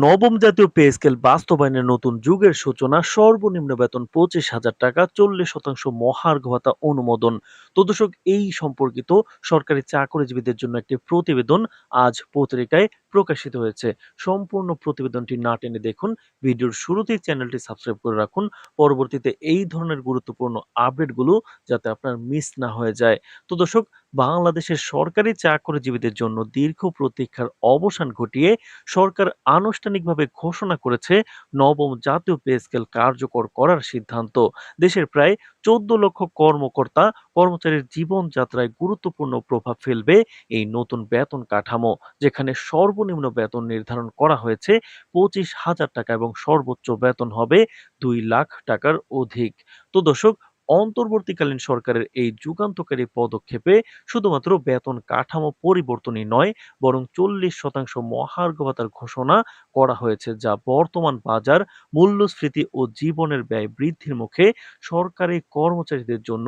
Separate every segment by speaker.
Speaker 1: নবম জাতীয় pay scale বাস্তবায়নের নতুন যুগের সূচনা, সর্বনিম্ন বেতন 25,000 টাকা, 40% মহার্ঘ ভাতা অনুমোদন। তো দর্শক, এই সম্পর্কিত সরকারি চাকরিজীবীদের জন্য একটি প্রতিবেদন আজ পত্রিকায় প্রকাশিত হয়েছে। সম্পূর্ণ প্রতিবেদনটি না টেনে দেখুন। ভিডিওর শুরুতেই চ্যানেলটি সাবস্ক্রাইব করে রাখুন, পরবর্তীতে এই ধরনের গুরুত্বপূর্ণ আপডেটগুলো যাতে আপনার মিস না হয়ে যায়। তো দর্শক, বাংলাদেশের সরকারি চাকরিজীবীদের জন্য দীর্ঘ প্রতীক্ষার অবসান ঘটিয়ে সরকার আনুষ্ঠানিকভাবে ঘোষণা করেছে নবম জাতীয় পে স্কেল কার্যকর করার সিদ্ধান্ত। দেশের প্রায় 14 লক্ষ কর্মকর্তা কর্মচারীর জীবনযাত্রায় গুরুত্বপূর্ণ প্রভাব ফেলবে এই নতুন বেতন কাঠামো, যেখানে সর্বনিম্ন বেতন নির্ধারণ করা হয়েছে 25,000 টাকা এবং সর্বোচ্চ বেতন হবে 2 লাখ টাকার অধিক। তো দর্শক, অন্তর্বর্তীকালীন সরকারের এই যুগান্তকারী পদক্ষেপে শুধুমাত্র বেতন কাঠামো পরিবর্তনই নয়, বরং 40% মহার্ঘ ভাতার ঘোষণা করা হয়েছে, যা বর্তমান বাজার মূল্যস্ফীতি ও জীবনের ব্যয় বৃদ্ধির মুখে সরকারি কর্মচারীদের জন্য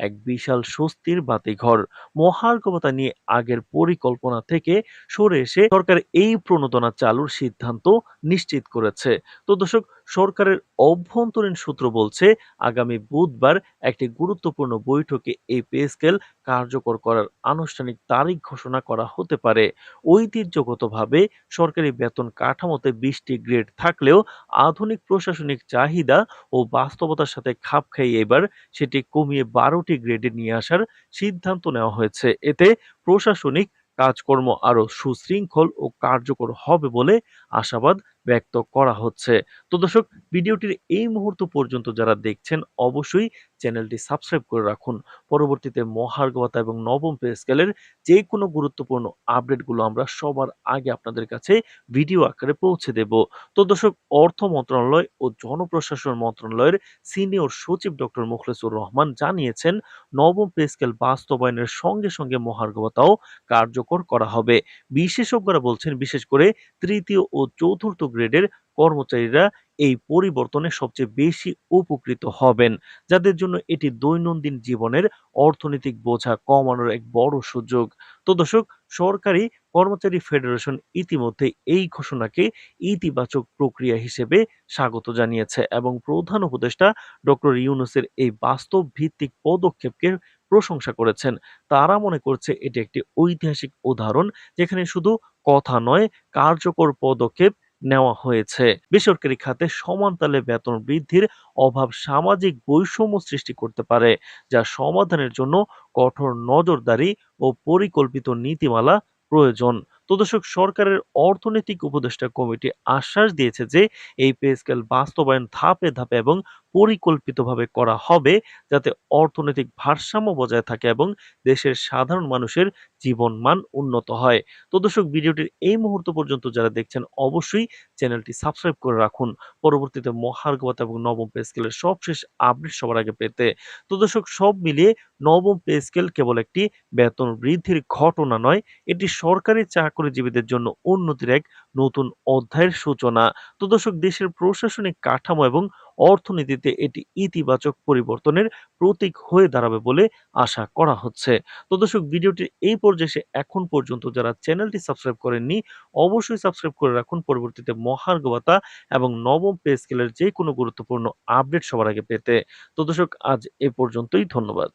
Speaker 1: এক বিশাল স্বস্তির বাতিঘর। মহার্ঘ ভাতা নিয়ে আগের পরিকল্পনা থেকে সরে এসে সরকার এই প্রণোদনা চালুর সিদ্ধান্ত নিশ্চিত করেছে। তো দর্শক, সরকারের অভ্যন্তরীণ সূত্র বলছে আগামী বুধবার একটি গুরুত্বপূর্ণ বৈঠকে এই পে স্কেল কার্যকর করার আনুষ্ঠানিক তারিখ ঘোষণা করা হতে পারে। ঐতিহ্যগতভাবে সরকারি বেতন কাঠামোতে 20টি গ্রেড থাকলেও আধুনিক প্রশাসনিক চাহিদা ও বাস্তবতার সাথে খাপ খাইয়ে এবার সেটি কমিয়ে 12টি গ্রেডে নিয়ে আসার সিদ্ধান্ত নেওয়া হয়েছে। এতে প্রশাসনিক কাজকর্ম আরো সুশৃঙ্খল ও কার্যকর হবে বলে আশাবাদ ব্যক্ত করা হচ্ছে। তো দর্শক, ভিডিওটির এই মুহূর্ত পর্যন্ত যারা দেখছেন, অবশ্যই চ্যানেলটি সাবস্ক্রাইব করে রাখুন। পরবর্তীতে মহার্ঘ ভাতা এবং নবম পে স্কেলের যে কোনো গুরুত্বপূর্ণ আপডেটগুলো আমরা সবার আগে আপনাদের কাছে ভিডিও আকারে পৌঁছে দেব। তো দর্শক, অর্থ মন্ত্রণালয় ও জনপ্রশাসন মন্ত্রণালয়ের সিনিয়র সচিব ডক্টর মুখলেসুর রহমান জানিয়েছেন, নবম পে স্কেল বাস্তবায়নের সঙ্গে সঙ্গে মহার্ঘ ভাতাও কার্যকর করা হবে। বিশেষজ্ঞরা বলছেন, বিশেষ করে তৃতীয় ও চতুর্থ গ্রেডের কর্মচারীরা এই পরিবর্তনে সবচেয়ে বেশি উপকৃত হবেন, যাদের জন্য এটি দৈনন্দিন জীবনের অর্থনৈতিক বোঝা কমানোর এক বড় সুযোগ। তো দর্শক, সরকারি কর্মচারী ফেডারেশন ইতিমধ্যে এই ঘোষণাকে ইতিবাচক প্রক্রিয়া হিসেবে স্বাগত জানিয়েছে এবং প্রধান উপদেষ্টা ডক্টর ইউনূসের এই বাস্তব ভিত্তিক পদক্ষেপকে প্রশংসা করেছেন। তারা মনে করছে এটি একটি ঐতিহাসিক উদাহরণ, যেখানে শুধু কথা নয়, কার্যকর পদক্ষেপ নেওয়া হয়েছে। বেসরকারি খাতে সমান তালে বেতন বৃদ্ধির অভাব সামাজিক বৈষম্য সৃষ্টি করতে পারে, যা সমাধানের জন্য কঠোর নজরদারি ও পরিকল্পিত নীতিমালা প্রয়োজন। তো দর্শক, সরকারের অর্থনৈতিক উপদেষ্টা কমিটি আশ্বাস দিয়েছে যে এই পে স্কেল বাস্তবায়ন ধাপে ধাপে এবং পরিকল্পিতভাবে করা হবে, যাতে অর্থনৈতিক ভারসাম্য বজায় থাকে এবং দেশের সাধারণ মানুষের জীবনমান উন্নত হয়। তো দর্শক, ভিডিওটির এই মুহূর্ত পর্যন্ত যারা দেখছেন, অবশ্যই চ্যানেলটি সাবস্ক্রাইব করে রাখুন, পরবর্তীতে মহার্ঘ ভাতা এবং নবম পে স্কেলের সবশেষ আপডেট সবার আগে পেতে। তো দর্শক, সব মিলিয়ে নবম পে স্কেল কেবল একটি বেতন বৃদ্ধির ঘটনা নয়, এটি সরকারি চাকরিজীবীদের জন্য উন্নতির এক নতুন অধ্যায়ের সূচনা। তো দর্শক, দেশের প্রশাসনিক কাঠামো এবং অর্থনীতিতে এটি ইতিবাচক পরিবর্তনের প্রতীক হয়ে দাঁড়াবে বলে আশা করা হচ্ছে। তো দর্শক, ভিডিওটির এই পর্যায়ে এসে এখন পর্যন্ত যারা চ্যানেলটি সাবস্ক্রাইব করেননি, অবশ্যই সাবস্ক্রাইব করে রাখুন, পরবর্তীতে মহার্ঘ ভাতা এবং নবম পে স্কেলের যে কোনো গুরুত্বপূর্ণ আপডেট সবার আগে পেতে। তো দর্শক, আজ এ পর্যন্তই। ধন্যবাদ।